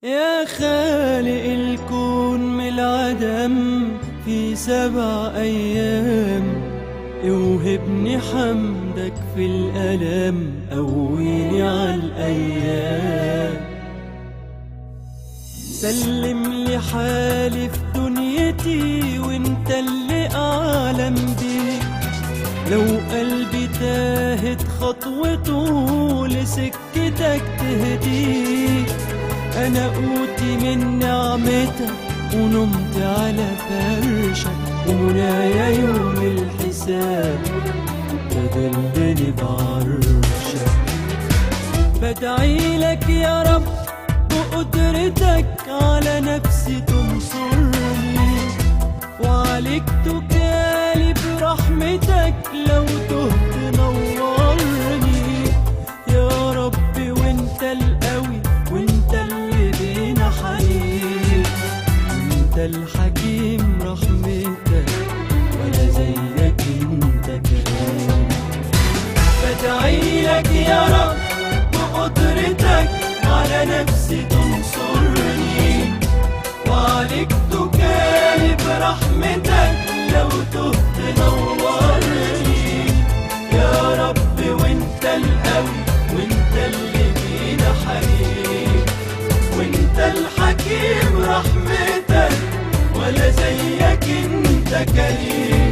يا خالق الكون من العدم في 7 أيام، اوهبني حمدك في الألم، قويني عالأيام. سلم لي حالي في دنيتي وانت اللي أعلم بيك. لو قلبي تاهت خطوته لسكتك تهديك. أنا قوتي من نعمتك ونمت على فرشك، ومنايا يوم الحساب تدلني بعرشك. بدعي لك يا رب بقدرتك على نفسي تنصرني، وعليك تكالي برحمتك لو تهت نورني. يا ربي وانت القوي وانت اللي بينا حنين، وانت الحكيم رحمتك ولا زيك انت كريم. بدعي لك يا رب بقدرتك على نفسي تنصرني، وعليك تكالي برحمتك لو تهت نورني. يا رب وانت القوي وانت اللي بينا حنين، وانت الحكيم رحمتك ولا زيك انت كريم.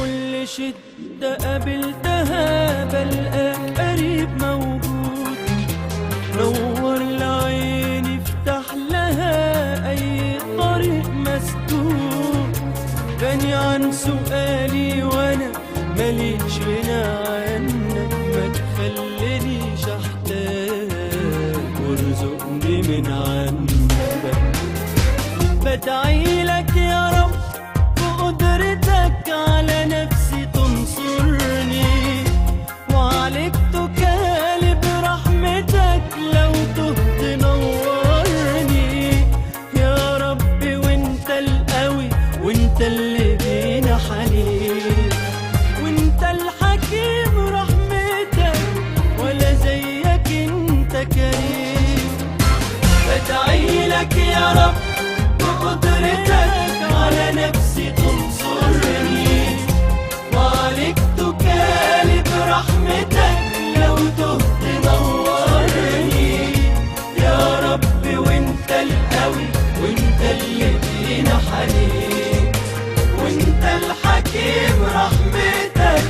كل شدة قابلتها بلقاك قريب موجود. نور لعيني افتح لها اي طريق مسدود. غني عن سؤالي وانا ماليش غنى عنك، ما تخلينيش احتاج وارزقني من عندك. بدعي لك يا رب بقدرتك على نفسي تنصرني، وعليك تكالي برحمتك لو تهت نورني. يا ربي وانت القوي وانت اللي بينا حنين، وانت الحكيم رحمتك ولا زيك انت كريم. بدعي لك يا رب بقدرتك على نفسي تنصرني، وعليك تكالي برحمتك لو تهت نورني. يا ربي وانت القوي وانت اللي بينا حنين، وانت الحكيم رحمتك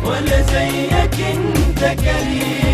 ولا زيك انت كريم.